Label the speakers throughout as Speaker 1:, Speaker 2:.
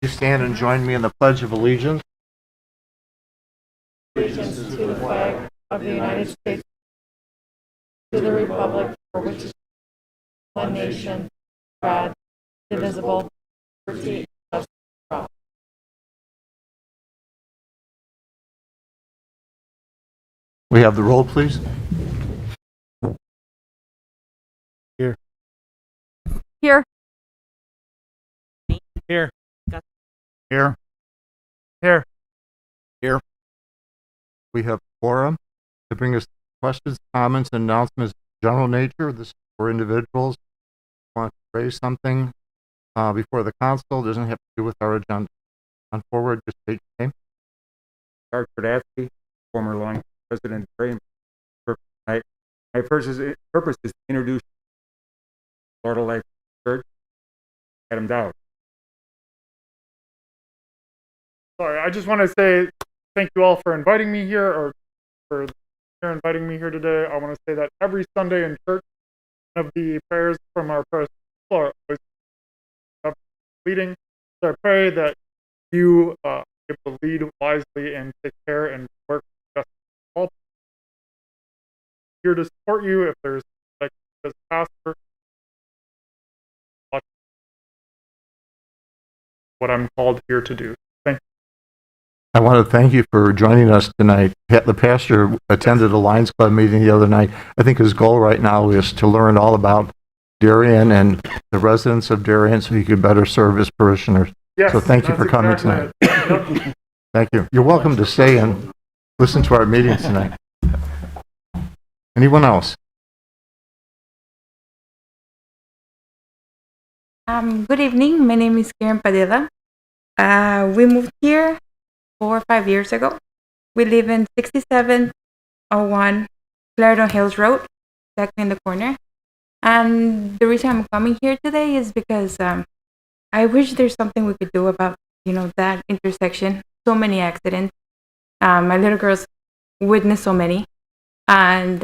Speaker 1: Please stand and join me in the Pledge of Allegiance.
Speaker 2: Allegiance to the flag of the United States, to the republic for which is one nation, God, indivisible, liberty, and justice for all.
Speaker 1: We have the roll, please.
Speaker 3: Here.
Speaker 2: Here.
Speaker 3: Here.
Speaker 1: Here.
Speaker 3: Here.
Speaker 1: Here. We have quorum to bring us questions, comments, and announcements of general nature. This is for individuals who want to raise something before the council. It doesn't have to do with our agenda. On forward, just state your name.
Speaker 4: Arthur Datsky, former line president of Darien. My purpose is to introduce Florida Life Church, Adam Dowd.
Speaker 3: Sorry, I just want to say thank you all for inviting me here, or for inviting me here today. I want to say that every Sunday in church, one of the prayers from our pastor are always leading. So I pray that you be able to lead wisely and take care and work with all. Here to support you if there's like as pastor. What I'm called here to do. Thank you.
Speaker 1: I want to thank you for joining us tonight. The pastor attended a Lions Club meeting the other night. I think his goal right now is to learn all about Darien and the residents of Darien so he could better serve his parishioners.
Speaker 3: Yes,
Speaker 1: so thank you for coming tonight. Thank you. You're welcome to stay and listen to our meetings tonight. Anyone else?
Speaker 5: Good evening. My name is Padilla. We moved here 4 or 5 years ago. We live in 6701 Clarendon Hills Road, exactly in the corner. And the reason I'm coming here today is because I wish there's something we could do about, that intersection. So many accidents. My little girls witnessed so many, and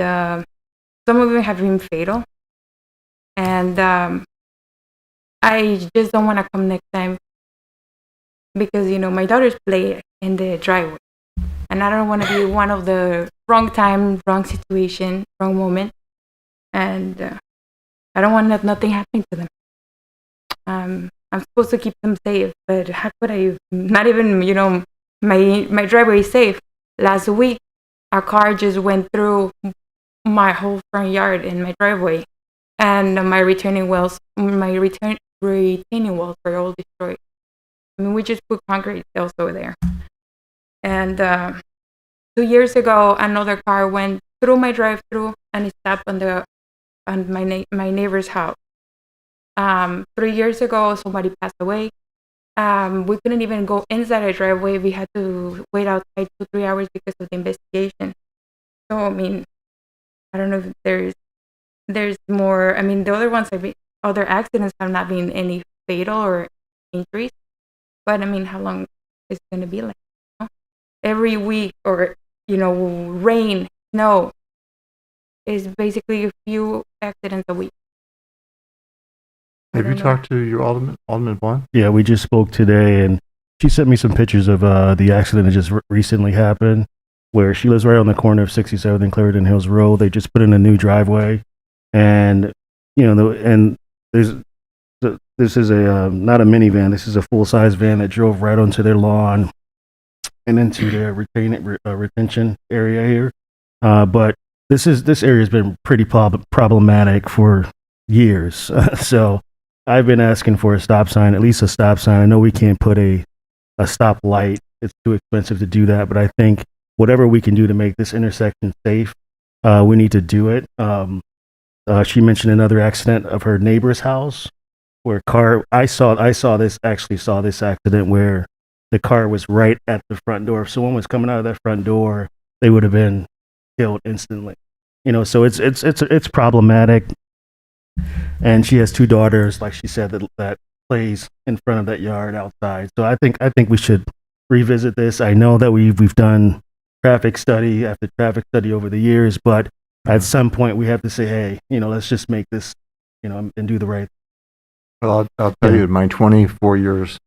Speaker 5: some of them have been fatal. And I just don't want to come next time because, my daughters play in the driveway. And I don't want to be one of the wrong time, wrong situation, wrong moment. And I don't want nothing happening to them. I'm supposed to keep them safe, but how could I? Not even, my driveway is safe. Last week, a car just went through my whole front yard in my driveway. And my retaining walls were all destroyed. I mean, we just put concrete also there. And 2 years ago, another car went through my drive-through and it stopped on my neighbor's house. 3 years ago, somebody passed away. We couldn't even go inside our driveway. We had to wait outside 2-3 hours because of the investigation. So, I mean, I don't know if there's more. I mean, the other ones other accidents have not been any fatal or injuries. But I mean, how long is it going to be like? Every week, or rain, snow, is basically a few accidents a week.
Speaker 1: Have you talked to your Alderman Vaughn?
Speaker 6: Yeah, we just spoke today, and she sent me some pictures of the accident that just recently happened, where she lives right on the corner of 67th and Clarendon Hills Road. They just put in a new driveway, and this is a not a minivan. This is a full-size van that drove right onto their lawn and into their retention area here. But this area has been pretty problematic for years. So I've been asking for a stop sign, at least a stop sign. I know we can't put a stop light. It's too expensive to do that. But I think whatever we can do to make this intersection safe, we need to do it. She mentioned another accident of her neighbor's house where I saw this accident where the car was right at the front door. If someone was coming out of that front door, they would have been killed instantly. So it's problematic. And she has 2 daughters, like she said, that plays in front of that yard outside. So I think we should revisit this. I know that we've done traffic study after traffic study over the years, but at some point we have to say, hey, let's just make this, and do the right.
Speaker 1: Well, I'll tell you, in my 24 years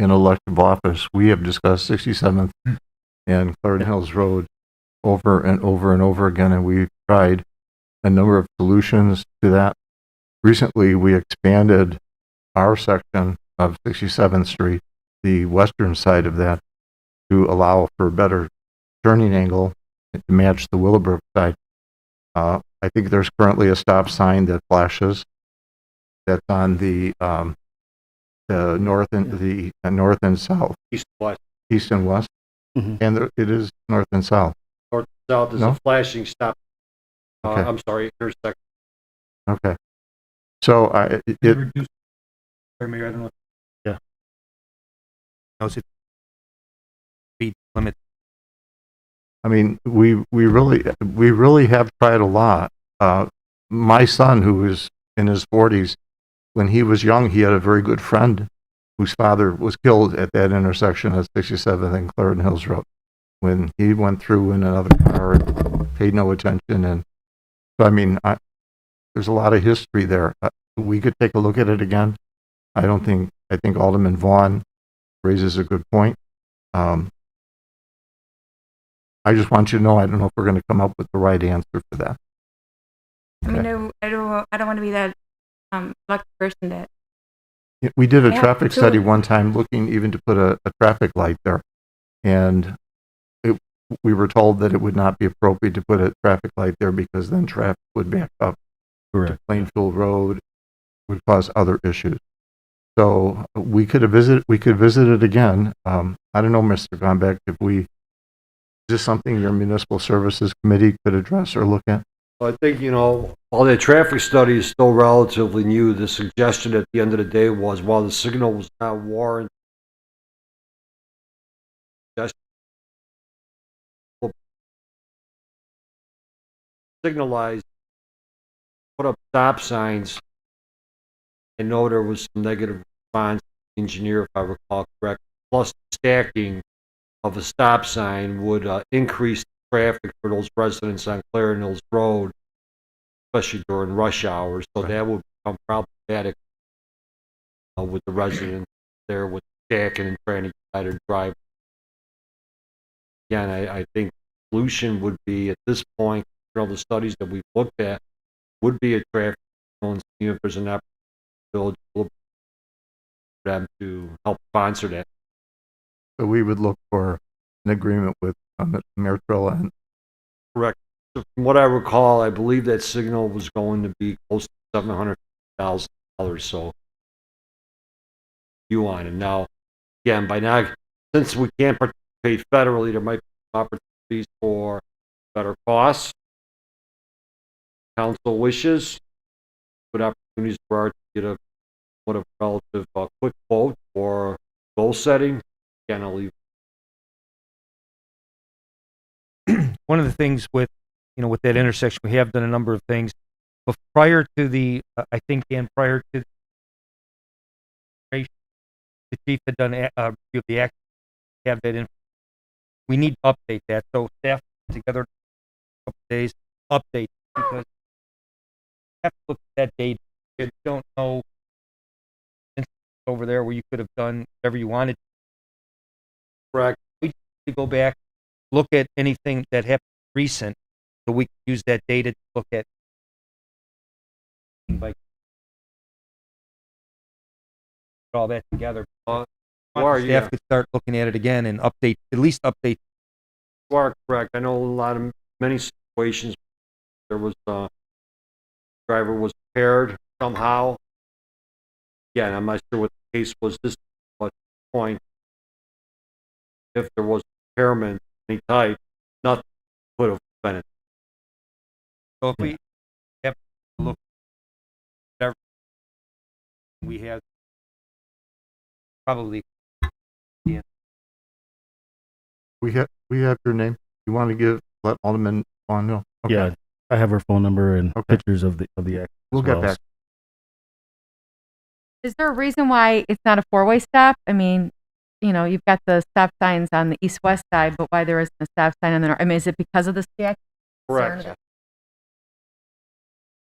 Speaker 1: in elective office, we have discussed 67th and Clarendon Hills Road over and over and over again, and we've tried a number of solutions to that. Recently, we expanded our section of 67th Street, the western side of that, to allow for a better turning angle to match the Willowbrook side. I think there's currently a stop sign that flashes that's on the north and south, east and west,
Speaker 6: Mhm.
Speaker 1: and it is north and south.
Speaker 7: North and south is
Speaker 1: No?
Speaker 7: a flashing stop.
Speaker 1: Okay.
Speaker 7: I'm sorry, intersection.
Speaker 1: Okay. So
Speaker 4: Reduce, Mayor, I don't know.
Speaker 6: Yeah.
Speaker 4: Knows it. Speed limit.
Speaker 1: I mean, we really have tried a lot. My son, who is in his 40s, when he was young, he had a very good friend whose father was killed at that intersection at 67th and Clarendon Hills Road. When he went through in another car and paid no attention, and so I mean, there's a lot of history there. We could take a look at it again. I think Alderman Vaughn raises a good point. I just want you to know, I don't know if we're going to come up with the right answer for that.
Speaker 5: I mean, I don't want to be that lucky person that.
Speaker 1: We did a
Speaker 5: Yeah,
Speaker 1: traffic
Speaker 5: sure.
Speaker 1: study one time looking even to put a traffic light there. And we were told that it would not be appropriate to put a traffic light there because then traffic would back up to
Speaker 6: Correct.
Speaker 1: Plainfield Road, would cause other issues. So we could visit it again. I don't know, Mr. Gombeck, is this something your municipal services committee could address or look at?
Speaker 7: I think, while the traffic study is still relatively new, the suggestion at the end of the day was, while the signal was not warranted, signalized, put up stop signs. I know there was some negative response from the engineer, if I recall correct, plus stacking of a stop sign would increase traffic for those residents on Clarendon Hills Road, especially during rush hours. So that would become problematic with the residents there with stacking and trying to get out of drive. Again, I think the solution would be, at this point, the studies that we've looked at, would be a traffic signal and see if there's an opportunity for them to help sponsor that.
Speaker 1: So we would look for an agreement with Mayor Trilla and
Speaker 7: Correct. So from what I recall, I believe that signal was going to be close to $700,000. So you on it now? Again, by now, since we can't participate federally, there might be opportunities for better costs. Council wishes, good opportunities for our to get a relative quick vote or goal setting. Again, I'll leave.
Speaker 8: One of the things with that intersection, we have done a number of things. But prior to the, I think, Dan, prior to the chief had done a review of the act, have that in. We need to update that. So staff together a couple days, update, because you have to look at that data. You don't know over there where you could have done whatever you wanted.
Speaker 7: Correct.
Speaker 8: We need to go back, look at anything that happened recent, so we can use that data to look at. Like all that together. Staff could start looking at it again and update, at least update.
Speaker 7: You are correct. I know many situations there was driver was impaired somehow. Again, I'm not sure what the case was this point. If there was impairment of any type, nothing would have prevented.
Speaker 8: So if we have to look at everything, we have probably. Yeah.
Speaker 1: we have your name. You want to let Alderman Vaughn know? Okay.
Speaker 6: Yeah, I have her phone number and
Speaker 1: Okay.
Speaker 6: pictures of the act.
Speaker 1: We'll
Speaker 6: as
Speaker 1: get
Speaker 6: well.
Speaker 1: back.
Speaker 2: Is there a reason why it's not a four-way stop? I mean, you've got the stop signs on the east-west side, but why there isn't a stop sign on the north? I mean, is it because of the stack?
Speaker 7: Correct.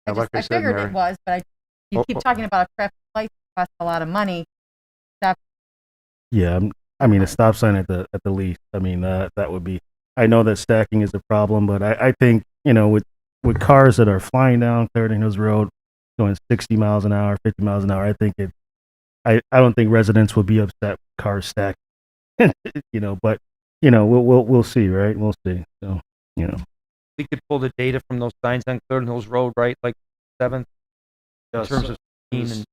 Speaker 1: Like I said,
Speaker 2: figured
Speaker 1: Mary,
Speaker 2: it was, but you keep talking about a traffic light costs a lot of money.
Speaker 6: Yeah, I mean, a stop sign at the least. I mean, that would be. I know that stacking is a problem, but I think with cars that are flying down Clarendon Hills Road, going 60 miles an hour, 50 miles an hour, I think it. I don't think residents would be upset with cars stacked. But we'll see, right? We'll see. So you know,
Speaker 8: We could pull the data from those signs on Clarendon Hills Road, right? Like 7th, in
Speaker 7: Yes.
Speaker 8: terms of speed and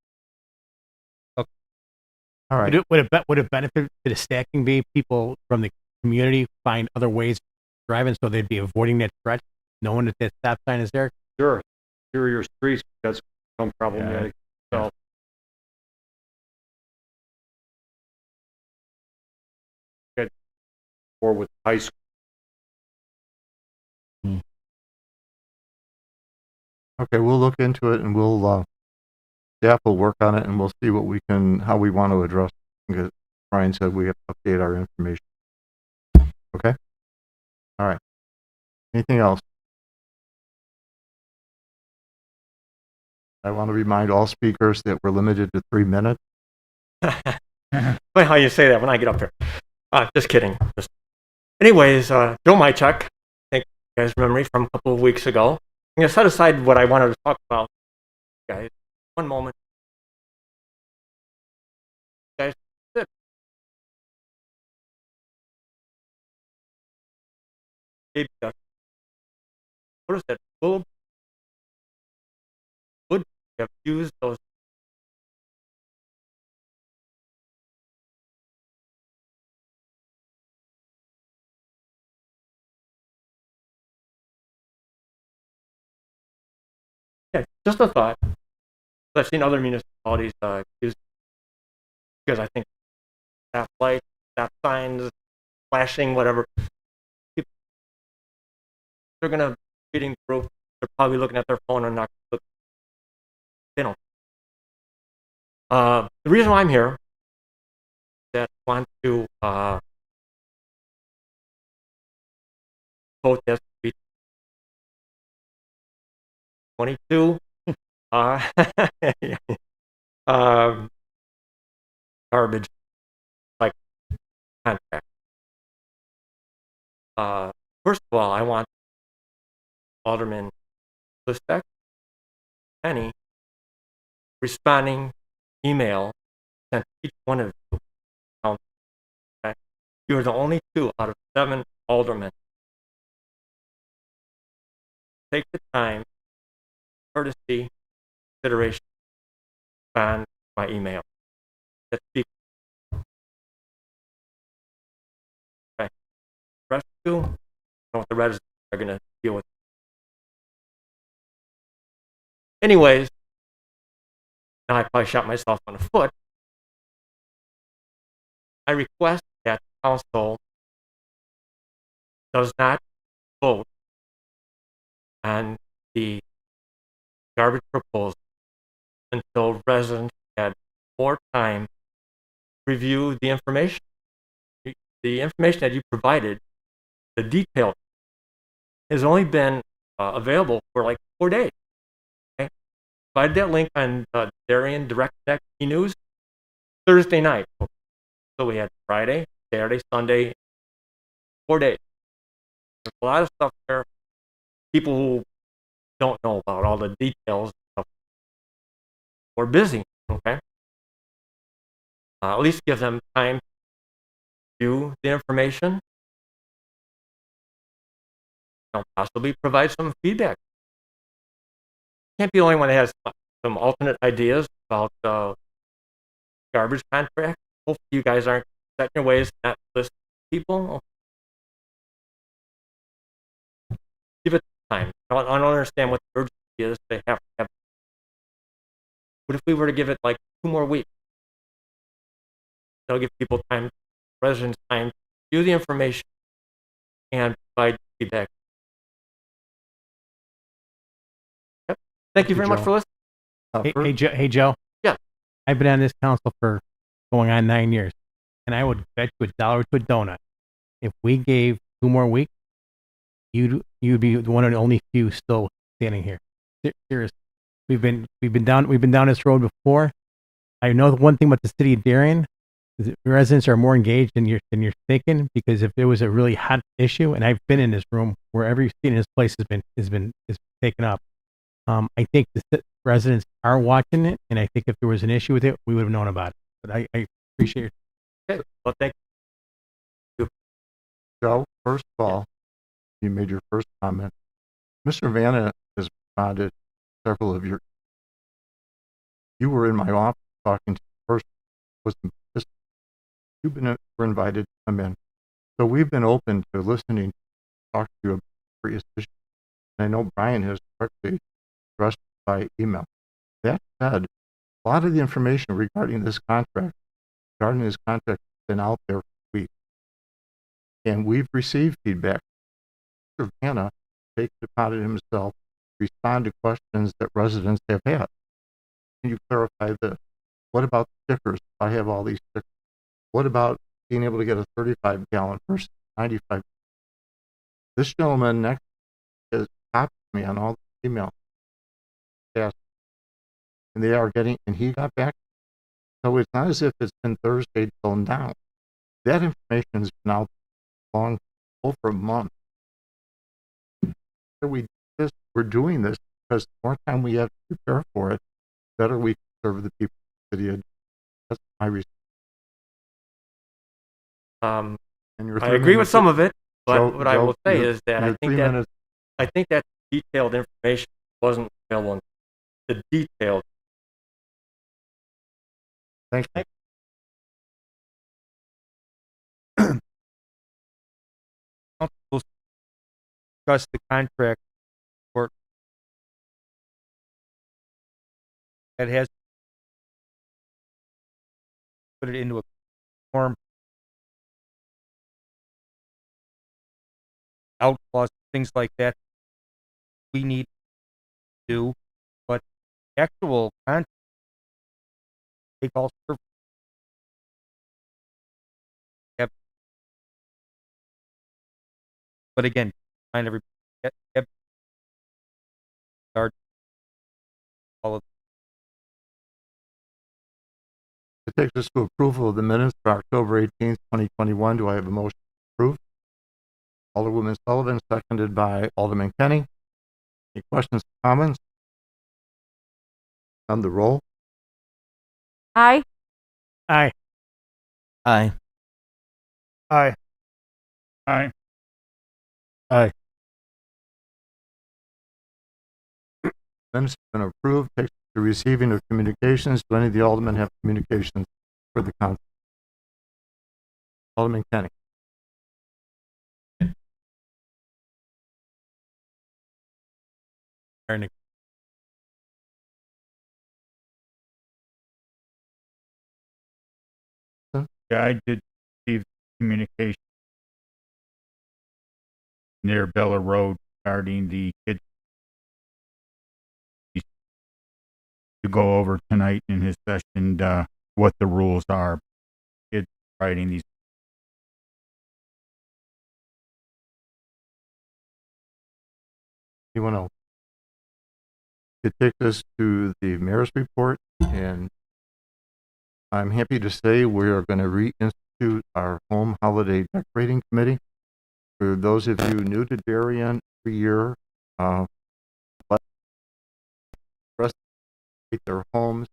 Speaker 1: All right.
Speaker 9: Would it benefit to the stacking be people from the community find other ways of driving so they'd be avoiding that stretch, knowing that that stop sign is there?
Speaker 7: Sure. Interior streets, that's become problematic. So, or with high school.
Speaker 1: Okay, we'll look into it and staff will work on it and we'll see how we want to address it. Because Brian said we have to update our information. Okay? All right. Anything else? I want to remind all speakers that we're limited to 3 minutes.
Speaker 10: Funny how you say that when I get up here. Just kidding. Anyways, Joe Mychuk, I think you guys remember me from a couple of weeks ago. I'm going to set aside what I wanted to talk about, guys. One moment. Guys, sit. Baby duck. What is that? Wood have used those. Yeah, just a thought. I've seen other municipalities use, because I think stop lights, stop signs, flashing, whatever. They're gonna reading through. They're probably looking at their phone and not look. They don't. The reason why I'm here is that I want to protest 22 garbage like contract. First of all, I want Alderman Lisbeck, Penny, responding email sent to each one of you. Okay? You are the only 2 out of 7 aldermen. Take the time, courtesy, consideration, respond to my email. Let's speak. Okay. The rest of you, I don't know what the residents are going to deal with. Anyways, now I probably shot myself on the foot. I request that the council does not vote on the garbage proposal until residents had more time to review the information. The information that you provided, the detail, has only been available for like 4 days. Okay? Provided that link on Darien Direct Connect E-News Thursday night. So we had Friday, Saturday, Sunday, 4 days. There's a lot of stuff there. People who don't know about all the details of, we're busy, okay? At least give them time to view the information. Possibly provide some feedback. Can't be the only one that has some alternate ideas about garbage contract. Hopefully you guys aren't set in your ways to not list people. Give it time. I don't understand what the urgency is. They have to have. What if we were to give it like 2 more weeks? That'll give people time, residents time to view the information and provide feedback. Yep. Thank you very much for listening.
Speaker 9: Hey, Joe.
Speaker 10: Yeah.
Speaker 9: I've been on this council for going on 9 years, and I would bet you $1 to a donut. If we gave 2 more weeks, you'd be one of the only few still standing here. Seriously, we've been down this road before. I know the one thing about the city of Darien, The residents are more engaged than you're thinking, because if there was a really hot issue, and I've been in this room where every seat in this place has been taken up, I think the residents are watching it, and I think if there was an issue with it, we would have known about it. But I appreciate your
Speaker 10: Okay, well, thank
Speaker 1: Joe, first of all, you made your first comment. Mr. Vanna has responded to several of your. You were in my office talking to the person who was in this. You've been were invited to come in. So we've been open to listening, talk to you about various issues. And I know Brian has directly addressed it by email. That said, a lot of the information regarding this contract has been out there for weeks. And we've received feedback. Mr. Vanna takes it upon it himself to respond to questions that residents have had. Can you clarify this? What about stickers? I have all these stickers. What about being able to get a 35-gallon versus 95? This gentleman next has copied me on all the emails. Yes. And they are getting, and he got back. So it's not as if it's been Thursday till now. That information has been out long, over a month. We're doing this because the more time we have to prepare for it, the better we can serve the people of the city. That's my reason. And your
Speaker 10: I
Speaker 1: 3
Speaker 10: agree with
Speaker 1: minutes-
Speaker 10: some of it, but
Speaker 1: Joe-
Speaker 10: what I will
Speaker 1: Joe,
Speaker 10: say
Speaker 1: your-
Speaker 10: is that
Speaker 1: your 3 minutes.
Speaker 10: I think that detailed information wasn't available. The detailed.
Speaker 1: Thank you.
Speaker 8: Council discuss the contract for that has put it into a form out clause, things like that we need to do, but actual contract take all serve. But again, find every start all of
Speaker 1: It takes us to approval of the minutes for October 18th, 2021. Do I have a motion to approve? Alderwoman Sullivan, seconded by Alderman Kenny. Any questions or comments? On the roll?
Speaker 2: Aye.
Speaker 9: Aye.
Speaker 11: Aye.
Speaker 3: Aye. Aye.
Speaker 6: Aye.
Speaker 1: Minutes have been approved. Takes us to receiving of communications. Do any of the aldermen have communications for the council? Alderman Kenny.
Speaker 4: Yeah, I did receive communication near Bella Road regarding the kids to go over tonight in his session, what the rules are. Kids riding these.
Speaker 1: Anyone else? It takes us to the mayor's report, and I'm happy to say we are going to reinstitute our home holiday decorating committee. For those of you new to Darien, every year, their homes.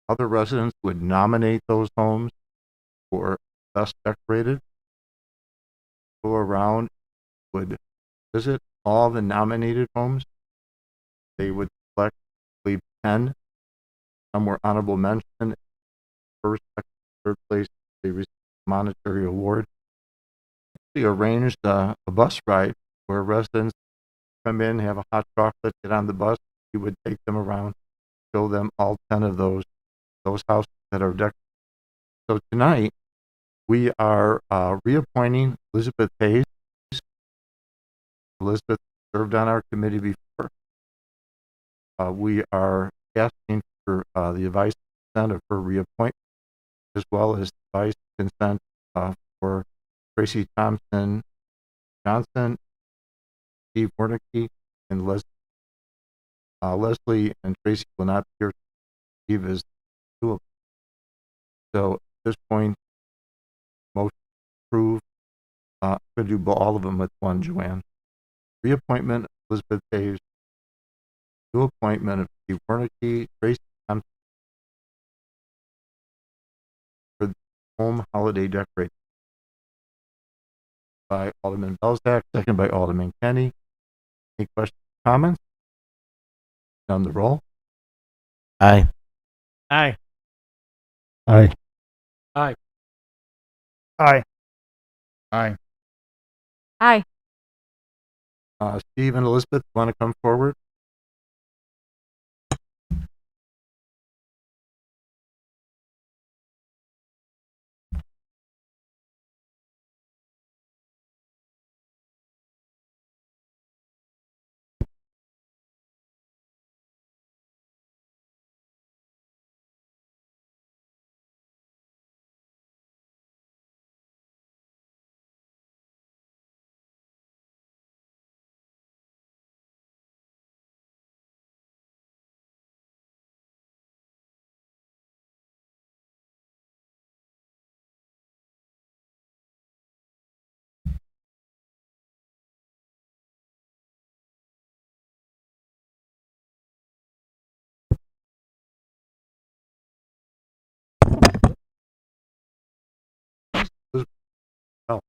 Speaker 1: Other residents would nominate those homes for best decorated. Go around, would visit all the nominated homes. They would select, I believe, 10. Some were honorable mention. First, second, third place, they received a monetary award. We arranged a bus ride where residents come in, have a hot chocolate, get on the bus. We would take them around, show them all 10 of those houses that are decorated. So tonight, we are reappointing Elizabeth Hayes. Elizabeth served on our committee before. We are asking for the advice consent of her reappointment, as well as advice consent for Tracy Thompson Johnson, Steve Wernicke, and Leslie. Leslie and Tracy will not be here. Steve is two of them. So this point, motion approved. I'm going to do all of them with one, Joanne. Reappointment, Elizabeth Hayes. New appointment of Steve Wernicke, Tracy Thompson for the home holiday decoration. By Alderman Belzak, second by Alderman Kenny. Any questions, comments? On the roll.
Speaker 7: Aye.
Speaker 9: Aye.
Speaker 6: Aye.
Speaker 3: Aye.
Speaker 4: Aye.
Speaker 2: Aye.
Speaker 1: Steve and Elizabeth, want to come forward? Oh.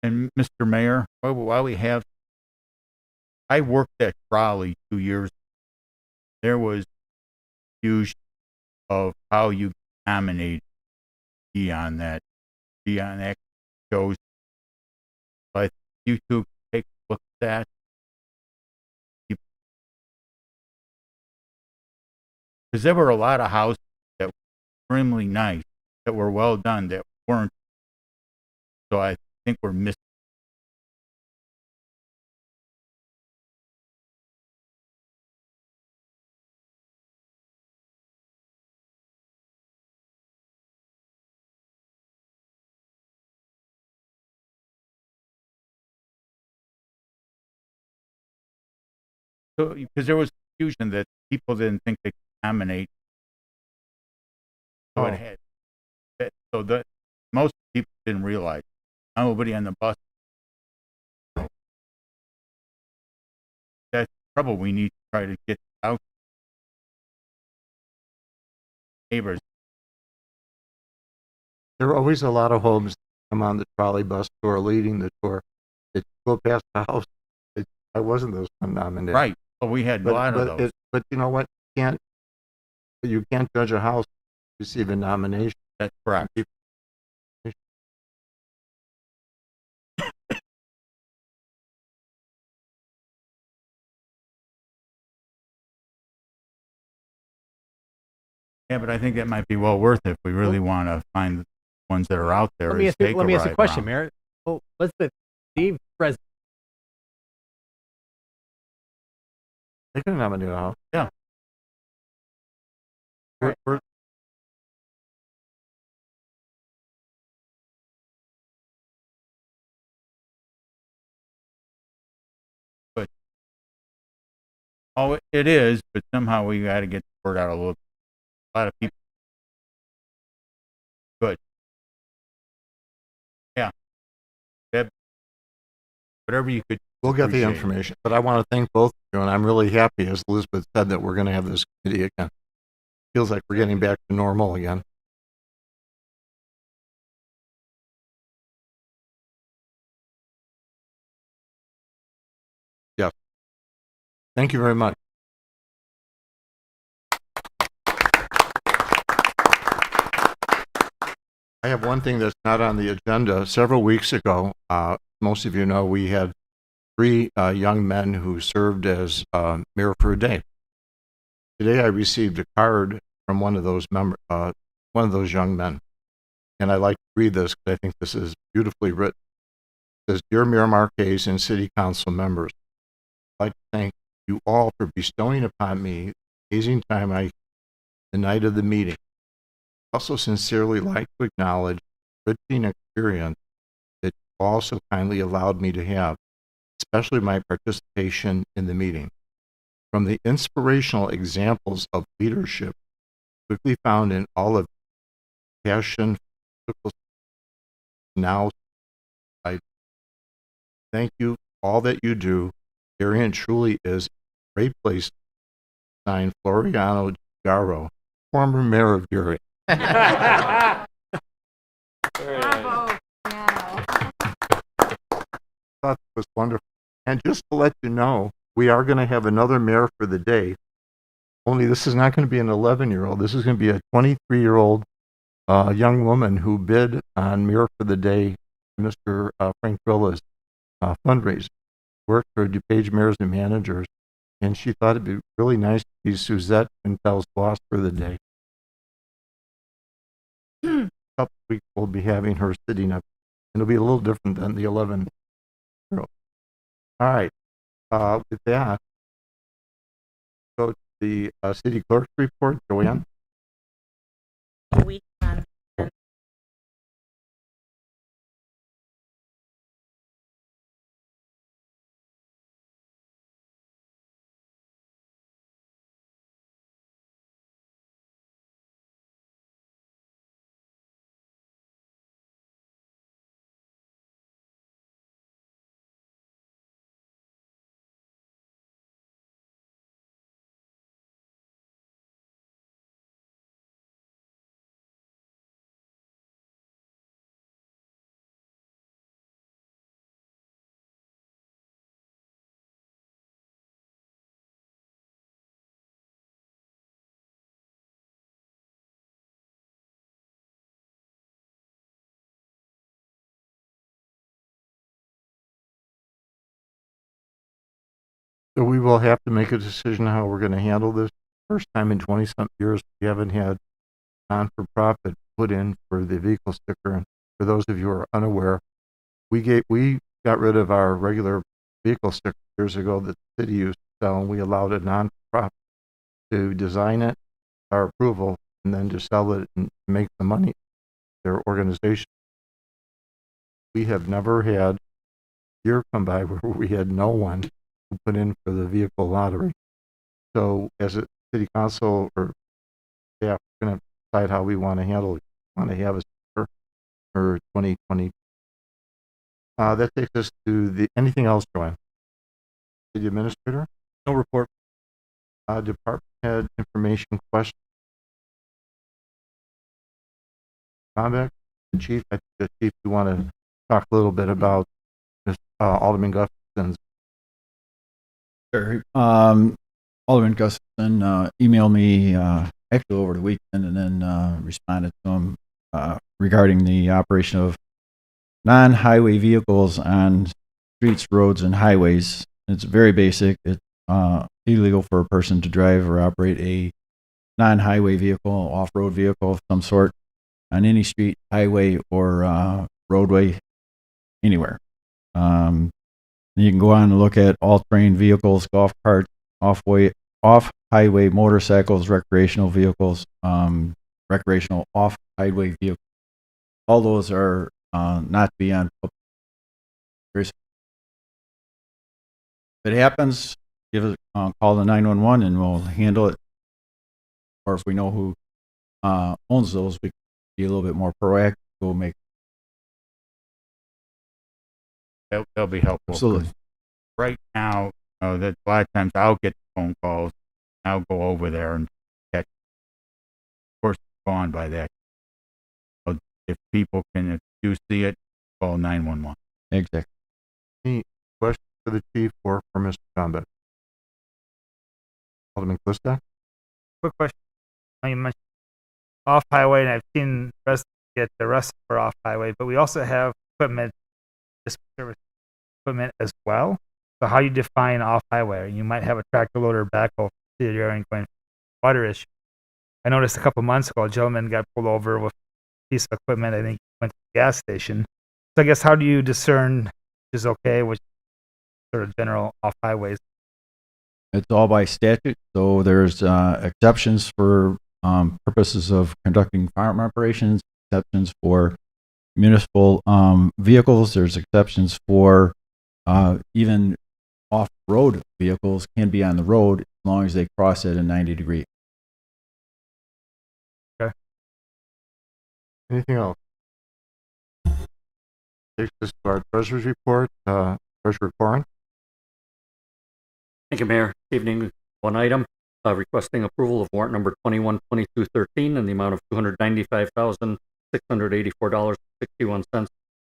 Speaker 11: And Mr. Mayor, while we have, I worked at Trolley 2 years. There was confusion of how you nominate on that shows. But you two take a look at that. Because there were a lot of houses that were extremely nice, that were well done, that weren't. So I think we're missing. So, because there was confusion that people didn't think they could nominate. So it had. So that most people didn't realize. Nobody on the bus. That's the trouble. We need to try to get out. Neighbors.
Speaker 1: There are always a lot of homes that come on the trolley bus tour, leading the tour. That go past the house. I wasn't those nominated.
Speaker 11: Right. Well, we had a lot of those.
Speaker 1: But you know what? You can't judge a house receive a nomination.
Speaker 11: That's correct. Yeah, but I think that might be well worth it if we really want to find the ones that are out there.
Speaker 9: Let me ask you a question, Mayor. Oh, Elizabeth, Steve, President.
Speaker 1: They can nominate a house.
Speaker 11: Yeah.
Speaker 1: We're
Speaker 11: But it is, but somehow we got to get the word out a little. A lot of people. Good. Yeah. Whatever you could.
Speaker 1: We'll get the information, but I want to thank both of you, and I'm really happy, as Elizabeth said, that we're going to have this committee again. Feels like we're getting back to normal again. Yes. Thank you very much. I have one thing that's not on the agenda. Several weeks ago, most of you know, we had 3 young men who served as mayor for a day. Today, I received a card from one of those young men, and I'd like to read this because I think this is beautifully written. It says, "Dear Mayor Marquez and City Council members, I'd like to thank you all for bestowing upon me the amazing time the night of the meeting. I also sincerely like to acknowledge the enriching experience that you all so kindly allowed me to have, especially my participation in the meeting. from the inspirational examples of leadership quickly found in all of passion, now, I thank you for all that you do. Darien truly is a great place to sign Floriano Garo, former mayor of Darien.
Speaker 5: Bravo.
Speaker 1: Thought it was wonderful. And just to let you know, we are going to have another mayor for the day. Only this is not going to be an 11-year-old. This is going to be a 23-year-old young woman who bid on Mayor for the Day, Mr. Frank Villa's fundraiser. Worked for DuPage Mayors and Managers, and she thought it'd be really nice to be Suzette Quintel's boss for the day. A couple weeks we'll be having her sitting up. It'll be a little different than the 11-year-old. All right. With that, go to the city clerk's report. Joanne? So we will have to make a decision how we're going to handle this. First time in 20-something years, we haven't had non-for-profit put in for the vehicle sticker. And for those of you who are unaware, we got rid of our regular vehicle sticker years ago that the city used to sell, and we allowed a non-for-profit to design it, our approval, and then to sell it and make the money, their organization. We have never had a year come by where we had no one who put in for the vehicle lottery. So as a city council or staff, we're going to decide how we want to handle it. We want to have a sticker for 2020. That takes us to anything else, Joanne? City administrator?
Speaker 8: No report.
Speaker 1: Department head information question. Comment? The chief, I think the chief, you want to talk a little bit about this, Alderman Gustafson's.
Speaker 12: Sure. Alderman Gustafson emailed me actually over the weekend and then responded to him regarding the operation of non-highway vehicles on streets, roads, and highways. It's very basic. It's illegal for a person to drive or operate a non-highway vehicle, off-road vehicle of some sort on any street, highway, or roadway anywhere. You can go on and look at all-terrain vehicles, golf carts, off-highway motorcycles, recreational vehicles, recreational off-highway vehicles. All those are not to be on public. If it happens, give us call the 911 and we'll handle it. Or if we know who owns those, we can be a little bit more proactive. We'll make.
Speaker 11: That'll be helpful.
Speaker 12: Absolutely.
Speaker 11: Right now, that a lot of times I'll get phone calls. I'll go over there and check. Of course, it's gone by that. So if people can, if you see it, call 911.
Speaker 12: Exactly.
Speaker 1: Any questions for the chief or for Mr. Combat? Alderman Klisdak?
Speaker 13: Quick question. You mentioned off-highway, and I've seen residents get arrested for off-highway, but we also have equipment, service equipment as well. So how you define off-highway? You might have a tractor loader backhoe for the city area going water issue. I noticed a couple months ago, a gentleman got pulled over with a piece of equipment. I think he went to the gas station. So I guess how do you discern which is okay, which sort of general off-highways?
Speaker 12: It's all by statute, so there's exceptions for purposes of conducting farm operations, exceptions for municipal vehicles. There's exceptions for even off-road vehicles can be on the road long as they cross at a 90-degree.
Speaker 1: Anything else? Takes us to our treasurer's report. Treasurer Corrin.
Speaker 14: Thank you, Mayor. Evening. One item, requesting approval of warrant number 212213 in the amount of $295,684.61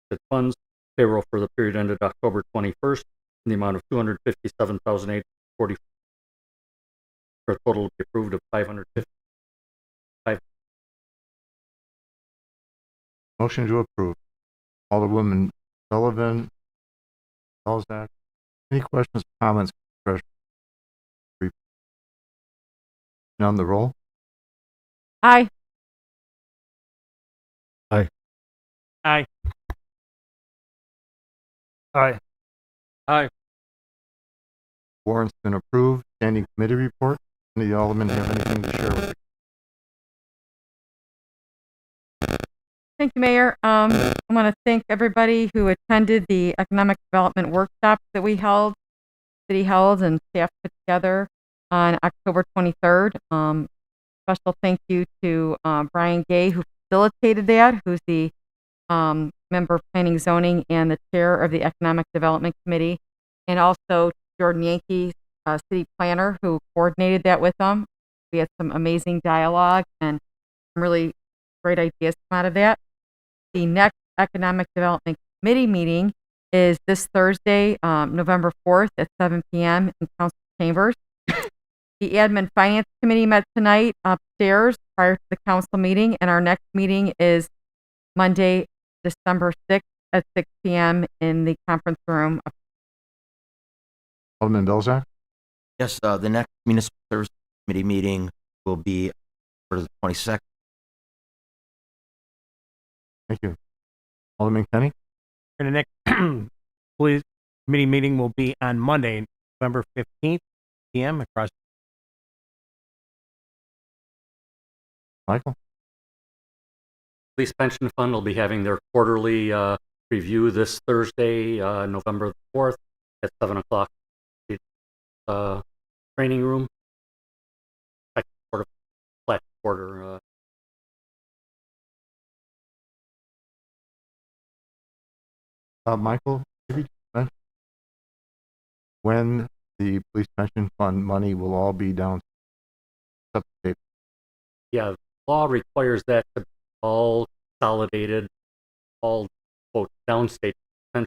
Speaker 14: to funds. Payroll for the period ended October 21st in the amount of $257,840 for a total to be approved of $555.
Speaker 1: Motion to approve. Alderwoman Sullivan. Belzak. Any questions, comments? Treasurer? None. The roll.
Speaker 2: Aye.
Speaker 13: Aye. Aye.
Speaker 8: Aye.
Speaker 1: Warrant's been approved. Standing committee report. Any of the aldermen have anything to share with you?
Speaker 2: Thank you, Mayor. I want to thank everybody who attended the economic development workshop that city held and staff put together on October 23rd. Special thank you to Brian Gay, who facilitated that, who's the member of Planning Zoning and the chair of the Economic Development Committee, and also Jordan Yankee, city planner, who coordinated that with them. We had some amazing dialogue and some really great ideas come out of that. The next Economic Development Committee meeting is this Thursday, November 4th at 7 p.m. in Council Chambers. The Admin Finance Committee met tonight upstairs prior to the council meeting, and our next meeting is Monday, December 6th at 6 p.m. in the conference room.
Speaker 1: Alderman Belzak.
Speaker 15: Yes, the next Municipal Service Committee meeting will be for the 22nd.
Speaker 1: Thank you. Alderman Kenny.
Speaker 9: And the next police committee meeting will be on Monday, November 15th, p.m. across.
Speaker 1: Michael.
Speaker 14: Police Pension Fund will be having their quarterly review this Thursday, November 4th at 7 o'clock. Training room. Flat quarter.
Speaker 1: Michael, maybe just mention when the police pension fund money will all be down.
Speaker 14: Yeah, the law requires that to be all consolidated, all quote downstate pension,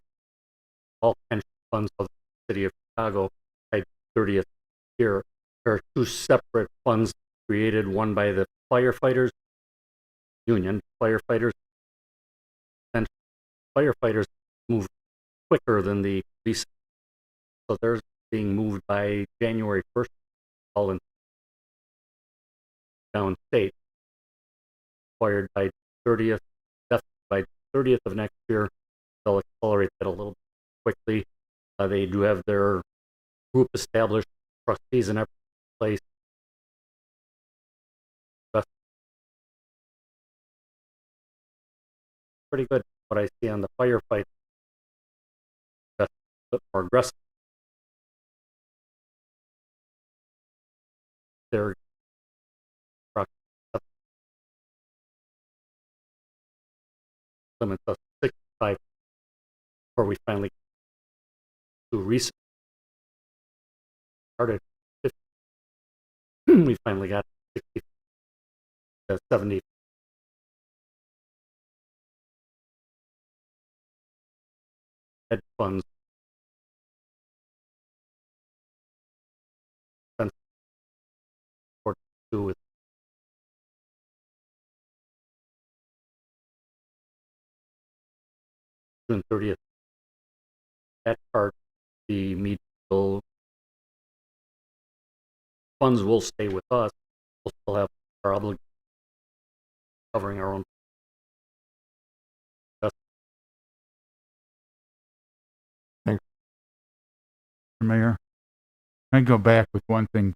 Speaker 14: all pension funds of the city of Chicago by 30th year. There are two separate funds created, one by the firefighters union, firefighters move quicker than the police, so they're being moved by January 1st, all in downstate, required by 30th, definitely by 30th of next year. They'll accelerate that a little bit quickly. They do have their group established, trustees in every place. Pretty good what I see on the firefight. That's a bit more aggressive. They're limits of 65 before we finally do recent started 50. We finally got 60 to 70 hedge funds or do with June 30th. That part, the medical funds will stay with us. We'll still have our obligation covering our own.
Speaker 11: Thanks, Mayor. I go back with one thing,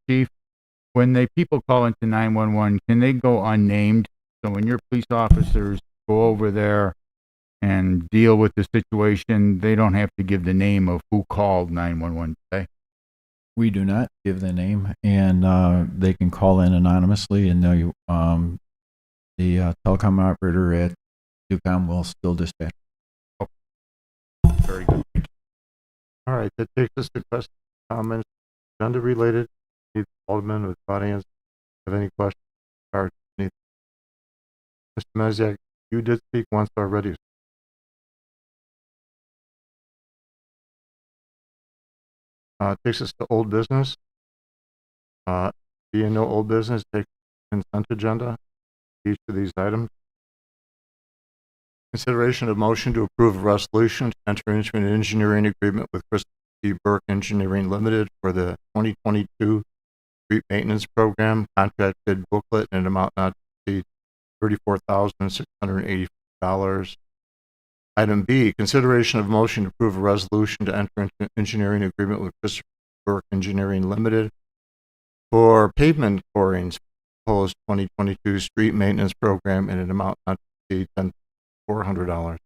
Speaker 11: Chief. When the people call into 911, can they go unnamed? So when your police officers go over there and deal with the situation, they don't have to give the name of who called 911 today.
Speaker 12: We do not give the name, and they can call in anonymously, and the telecom operator at UCOM will still dispatch.
Speaker 11: Very good.
Speaker 1: All right, that takes us to questions, comments, agenda related. Need Alderman with the audience have any questions? Or anything? Mr. Mezak, you did speak once already. Takes us to old business. Being no old business, take consent agenda. Each of these items. Consideration of motion to approve a resolution to enter into an engineering agreement with Christopher T. Burke Engineering Limited for the 2022 street maintenance program, contracted booklet in an amount not to exceed $34,680. Item B, consideration of motion to approve a resolution to enter into an engineering agreement with Christopher Burke Engineering Limited for pavement corings, proposed 2022 street maintenance program in an amount not to exceed $400.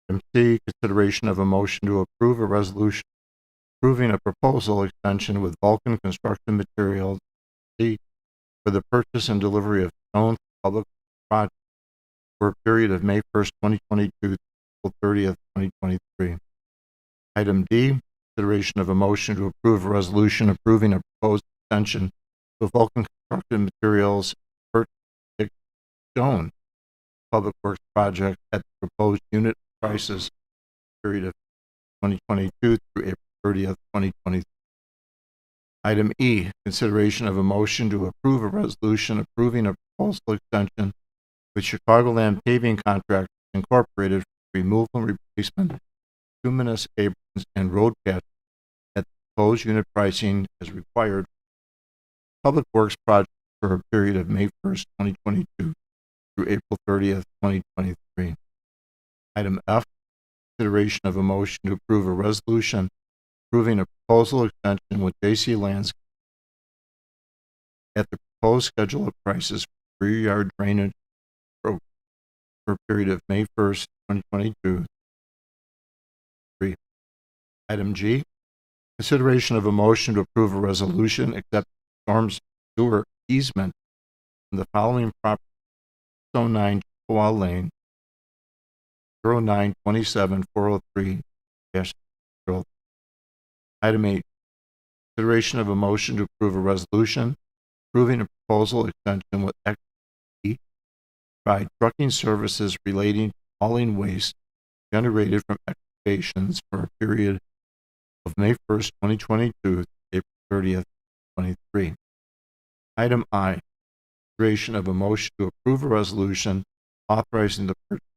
Speaker 1: Item C, consideration of a motion to approve a resolution approving a proposal extension with Vulcan Construction Materials C for the purchase and delivery of stone for public projects for a period of May 1st, 2022 through April 30th, 2023. Item D, consideration of a motion to approve a resolution approving a proposed extension with Vulcan Construction Materials purchase stone public works project at the proposed unit prices period of 2022 through April 30th, 2023. Item E, consideration of a motion to approve a resolution approving a proposal extension with Chicagoland Paving Contractors Incorporated for removal and replacement of bituminous aprons and road patches at the proposed unit pricing as required public works project for a period of May 1st, 2022 through April 30th, 2023. Item F, consideration of a motion to approve a resolution approving a proposal extension with J.C. Landscape at the proposed schedule of prices for rear yard drainage program for a period of May 1st, 2022. 3. Item G, consideration of a motion to approve a resolution accepting storm sewer easement from the following property: 09 Chippewa Lane, 0927403-. Item 8, consideration of a motion to approve a resolution approving a proposal extension with XP by trucking services relating to hauling waste generated from excavations for a period of May 1st, 2022 to April 30th, 2023. Item I, consideration of a motion to approve a resolution authorizing the purchase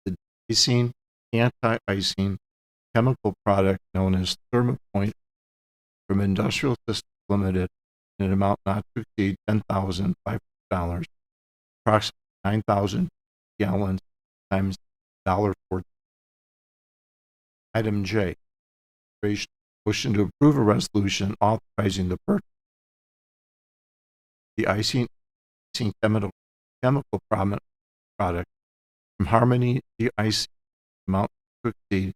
Speaker 1: of the de-icing, anti-icing chemical product known as ThermoPoint from Industrial Systems Limited in an amount not to exceed $10,500, approximately 9,000 gallons times $1.14. Item J, consideration of motion to approve a resolution authorizing the purchase of the icing chemical product from Harmony de-icing amount to exceed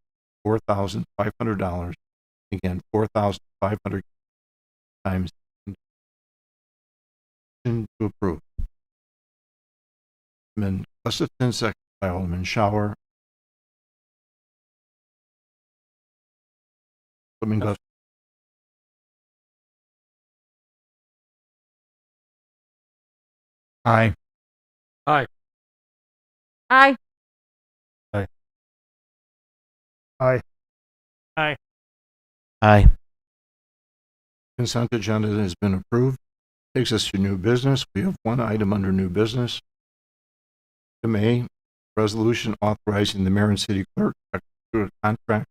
Speaker 1: $4,500. Again, 4,500 times. To approve. Alderman Gustafson, second by Alderman Shower. Alderman Gustafson.
Speaker 11: Aye.
Speaker 10: Aye.
Speaker 5: Aye.
Speaker 1: Aye.
Speaker 3: Aye.
Speaker 9: Aye.
Speaker 15: Aye.
Speaker 1: Consent agenda has been approved. Takes us to new business. We have one item under new business. Item A, resolution authorizing the mayor and city clerk to execute a contract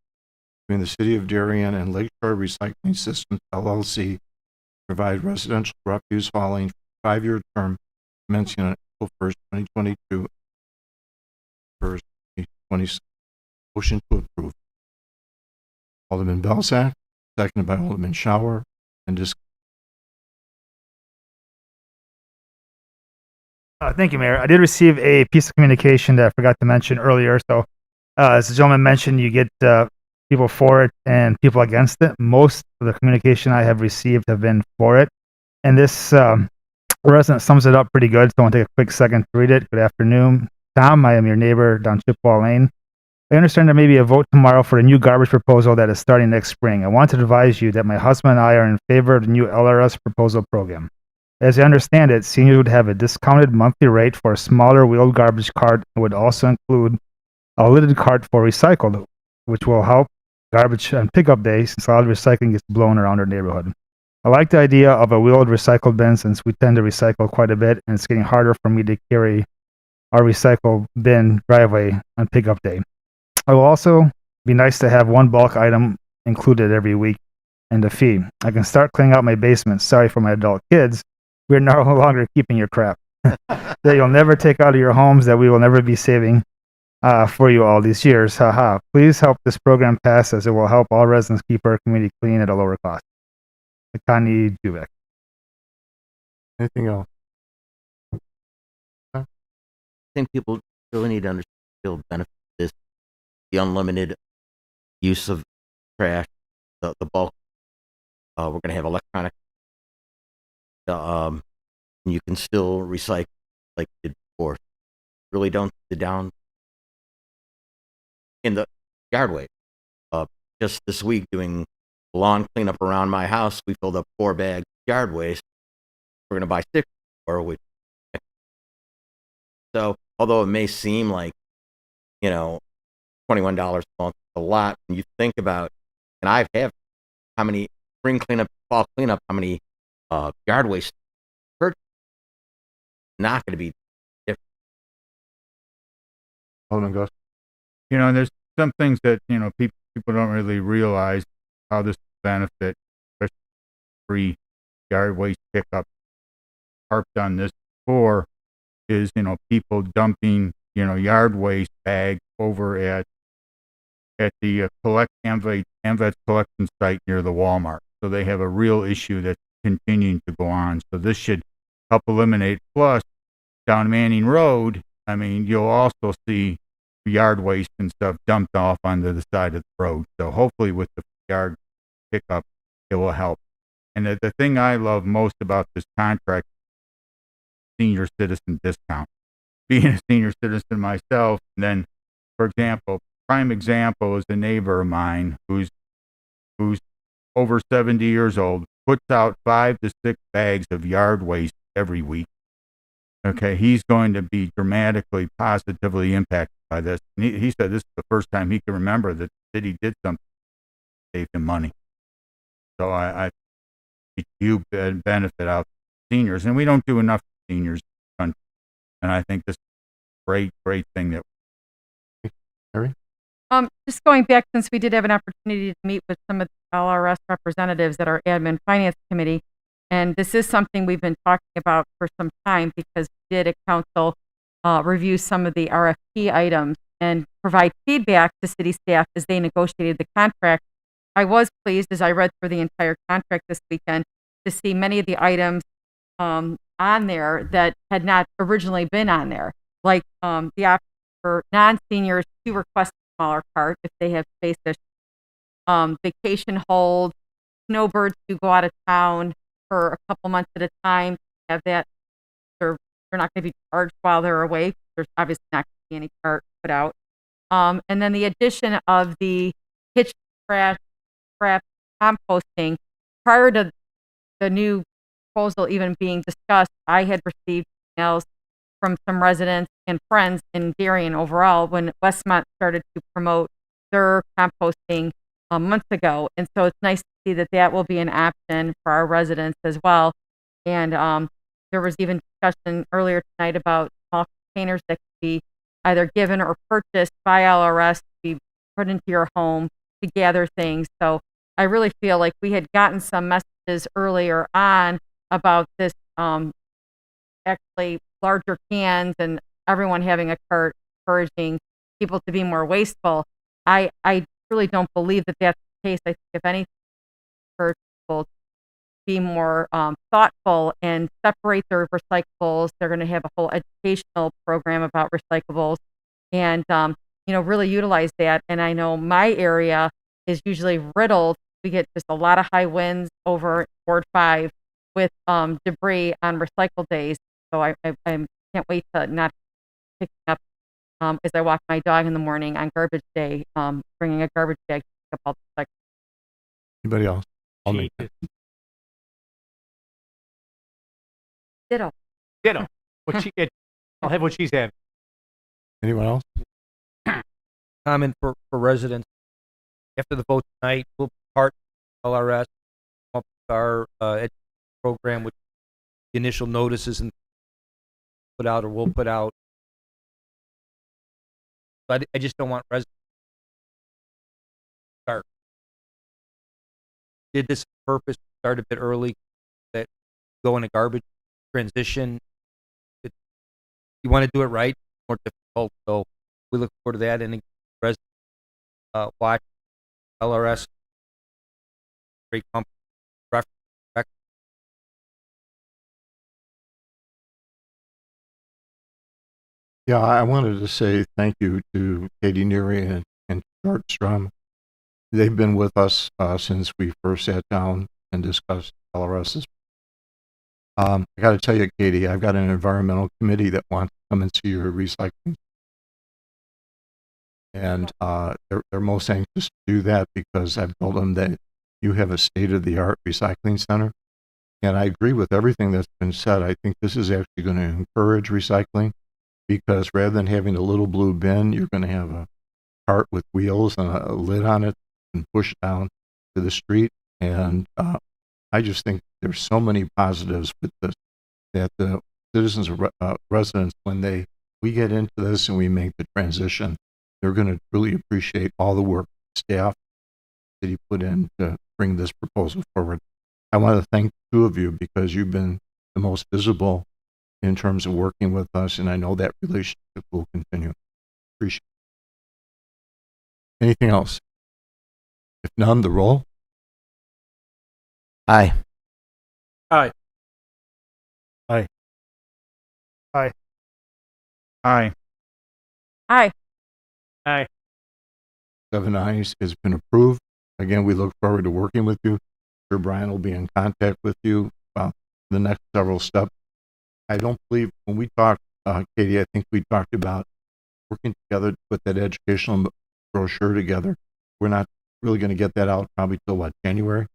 Speaker 1: between the city of Darien and Lakeshore Recycling Systems LLC to provide residential refuse hauling for a 5-year term commencing on April 1st, 2022. 2026. Motion to approve. Alderman Belsack, seconded by Alderman Shower, and discussion.
Speaker 13: Thank you, Mayor. I did receive a piece of communication that I forgot to mention earlier. So, as the gentleman mentioned, you get people for it and people against it. Most of the communication I have received have been for it. And this resident sums it up pretty good, so I want to take a quick second to read it. Good afternoon, Tom. I am your neighbor down Chippewa Lane. I understand there may be a vote tomorrow for a new garbage proposal that is starting next spring. I want to advise you that my husband and I are in favor of the new LRS proposal program. As I understand it, seniors would have a discounted monthly rate for a smaller wheeled garbage cart and would also include a lidded cart for recycled, which will help garbage on pickup day since a lot of recycling gets blown around our neighborhood. I like the idea of a wheeled recycle bin since we tend to recycle quite a bit and it's getting harder for me to carry our recycle bin driveway on pickup day. It will also be nice to have one bulk item included every week and a fee. I can start cleaning out my basement. Sorry for my adult kids. We're no longer keeping your crap that you'll never take out of your homes that we will never be saving for you all these years. Haha. Please help this program pass as it will help all residents keep our community clean at a lower cost. Akani Jubek.
Speaker 1: Anything else?
Speaker 15: I think people really need to understand the benefit of this, the unlimited use of trash, the bulk. We're going to have electronic. You can still recycle like you did before. Really don't sit down in the yard waste. Just this week doing lawn cleanup around my house, we filled up 4 bags of yard waste. We're going to buy 6 or which. So, although it may seem like, $21 a month is a lot, when you think about, and I've had how many spring cleanup, fall cleanup, how many yard waste purchase, not going to be different.
Speaker 1: Alderman Gus.
Speaker 11: There's some things that, people don't really realize how this benefit, especially free yard waste pickup. Harped on this before is, people dumping, yard waste bags over at the AMVET's collection site near the Walmart. So they have a real issue that's continuing to go on. So this should help eliminate. Plus, down Manning Road, you'll also see yard waste and stuff dumped off onto the side of the road. So hopefully with the yard pickup, it will help. And the thing I love most about this contract, senior citizen discount. Being a senior citizen myself, and then, for example, prime example is a neighbor of mine who's over 70 years old, puts out 5 to 6 bags of yard waste every week. Okay, he's going to be dramatically, positively impacted by this. And he said this is the first time he can remember that the city did something to save him money. So I you benefit out seniors, and we don't do enough for seniors in the country. And I think this is a great thing that.
Speaker 1: Harry?
Speaker 5: Just going back, since we did have an opportunity to meet with some of the LRS representatives at our admin finance committee, and this is something we've been talking about for some time because we did at council review some of the RFP items and provide feedback to city staff as they negotiated the contract. I was pleased as I read through the entire contract this weekend to see many of the items on there that had not originally been on there, like the option for non-seniors to request a smaller cart if they have space issues, vacation hold, snowbirds who go out of town for a couple months at a time, have that, they're not going to be charged while they're away. There's obviously not going to be any cart put out. And then the addition of the kitchen trash, scrap, composting. Prior to the new proposal even being discussed, I had received emails from some residents and friends in Darien overall when Westmont started to promote their composting months ago. And so it's nice to see that that will be an option for our residents as well. And there was even discussion earlier tonight about small containers that could be either given or purchased by LRS to be put into your home to gather things. So I really feel like we had gotten some messages earlier on about this actually larger cans and everyone having a cart, encouraging people to be more wasteful. I really don't believe that that's the case. I think if anything, encourage people to be more thoughtful and separate their recyclables. They're going to have a whole educational program about recyclables and, really utilize that. And I know my area
Speaker 2: is usually riddled. We get just a lot of high winds over Ward 5 with debris on recycle days. So I can't wait to not pick up as I walk my dog in the morning on garbage day, bringing a garbage bag to pick up all the recycling.
Speaker 1: Anybody else? I'll make it.
Speaker 2: Ditto.
Speaker 9: Ditto. I'll have what she's having.
Speaker 1: Anyone else?
Speaker 8: Comment for residents. After the vote tonight, we'll part LRS, come up with our program with the initial notices and we'll put out. But I just don't want residents to start. Did this on purpose, start a bit early, that go in a garbage transition. You want to do it right, more difficult. So we look forward to that. And residents watch LRS, great company.
Speaker 1: Yeah, I wanted to say thank you to Katie Neary and Strom. They've been with us since we first sat down and discussed LRS's. I got to tell you, Katie, I've got an environmental committee that wants to come and see your recycling. And they're most anxious to do that because I've told them that you have a state-of-the-art recycling center. And I agree with everything that's been said. I think this is actually going to encourage recycling because rather than having a little blue bin, you're going to have a cart with wheels and a lid on it and push down to the street. And I just think there's so many positives with this that the citizens, residents, when we get into this and we make the transition, they're going to really appreciate all the work staff that he put in to bring this proposal forward. I want to thank the two of you because you've been the most visible in terms of working with us, and I know that relationship will continue. Appreciate it. Anything else? If none, the roll.
Speaker 15: Aye.
Speaker 9: Aye.
Speaker 6: Aye.
Speaker 3: Aye.
Speaker 11: Aye.
Speaker 2: Aye.
Speaker 9: Aye.
Speaker 1: 7 ayes has been approved. Again, we look forward to working with you. Sure, Brian will be in contact with you about the next several steps. I don't believe when we talked, Katie, I think we talked about working together to put that educational brochure together. We're not really going to get that out probably till what, January?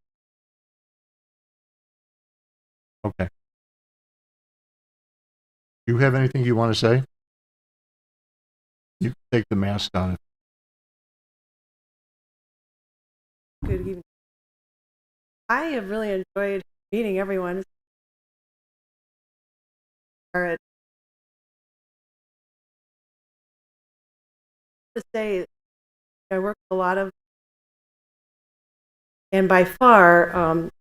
Speaker 1: Okay. Do you have anything you want to say? You can take the mask down.
Speaker 16: Good evening. I have really enjoyed meeting everyone. To say, I work with a lot of, and by far,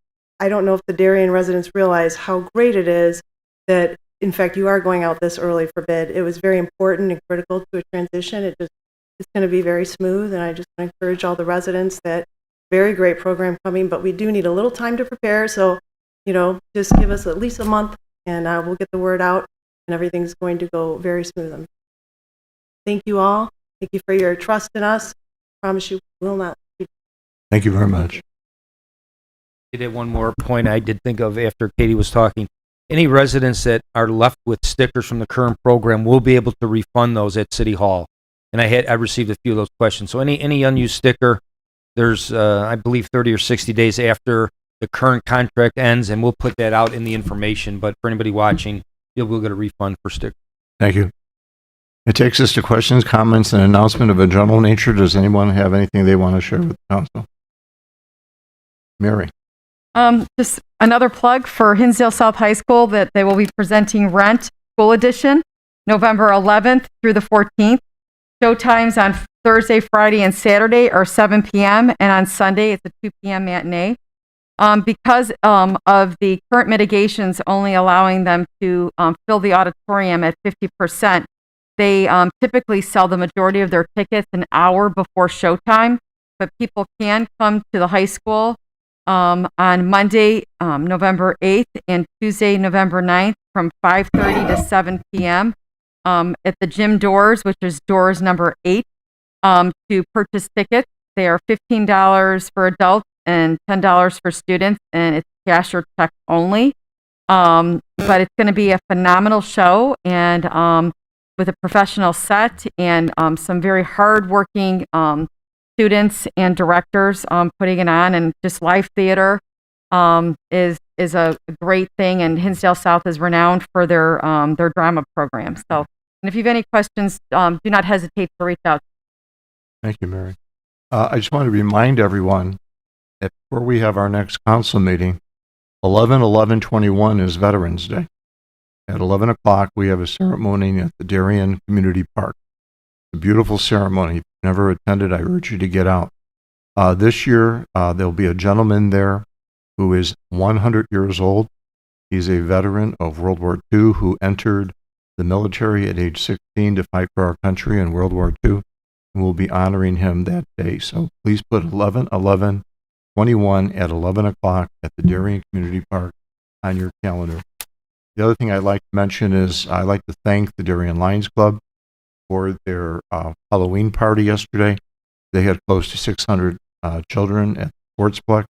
Speaker 16: I don't know if the Darien residents realize how great it is that, in fact, you are going out this early for bid. It was very important and critical to a transition. It's going to be very smooth, and I just want to encourage all the residents that very great program coming, but we do need a little time to prepare. So, just give us at least a month, and we'll get the word out, and everything's going to go very smooth. Thank you all. Thank you for your trust in us. I promise you will not.
Speaker 1: Thank you very much.
Speaker 8: I did one more point I did think of after Katie was talking. Any residents that are left with stickers from the current program will be able to refund those at City Hall. And I received a few of those questions. So any unused sticker, there's I believe 30 or 60 days after the current contract ends, and we'll put that out in the information. But for anybody watching, you'll get a refund for stickers.
Speaker 1: Thank you. It takes us to questions, comments, and announcement of a general nature. Does anyone have anything they want to share with the council? Mary.
Speaker 2: Just another plug for Hinsdale South High School that they will be presenting Rent School Edition November 11th through the 14th. Showtimes on Thursday, Friday, and Saturday are 7 p.m. and on Sunday it's a 2 p.m. matinee. Because of the current mitigations only allowing them to fill the auditorium at 50%, they typically sell the majority of their tickets an hour before showtime, but people can come to the high school on Monday, November 8th and Tuesday, November 9th from 5:30 to 7 p.m. At the gym doors, which is doors number 8, to purchase tickets. They are $15 for adults and $10 for students, and it's cash or check only. But it's going to be a phenomenal show, and with a professional set and some very hardworking students and directors putting it on, and just live theater is a great thing. And Hinsdale South is renowned for their drama program. So, and if you have any questions, do not hesitate to reach out.
Speaker 1: Thank you, Mary. I just want to remind everyone that before we have our next council meeting, 11/11/21 is Veterans Day. At 11 o'clock, we have a ceremony at the Darien Community Park. It's a beautiful ceremony. If you've never attended, I urge you to get out. This year, there'll be a gentleman there who is 100 years old. He's a veteran of World War II who entered the military at age 16 to fight for our country in World War II. And we'll be honoring him that day. So please put 11/11/21 at 11 o'clock at the Darien Community Park on your calendar. The other thing I'd like to mention is I'd like to thank the Darien Lions Club for their Halloween party yesterday. They had close to 600 children at the Sportsplex,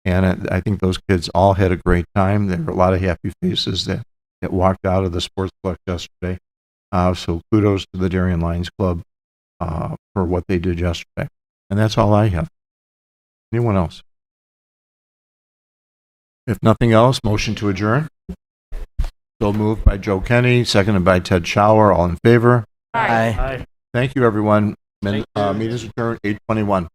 Speaker 1: and I think those kids all had a great time. There were a lot of happy faces that walked out of the Sportsplex yesterday. So kudos to the Darien Lions Club for what they did yesterday. And that's all I have. Anyone else? If nothing else, motion to adjourn. So moved by Joe Kenny, seconded by Ted Schauer. All in favor?
Speaker 2: Aye.
Speaker 1: Thank you, everyone. Meeting is adjourned 8:21.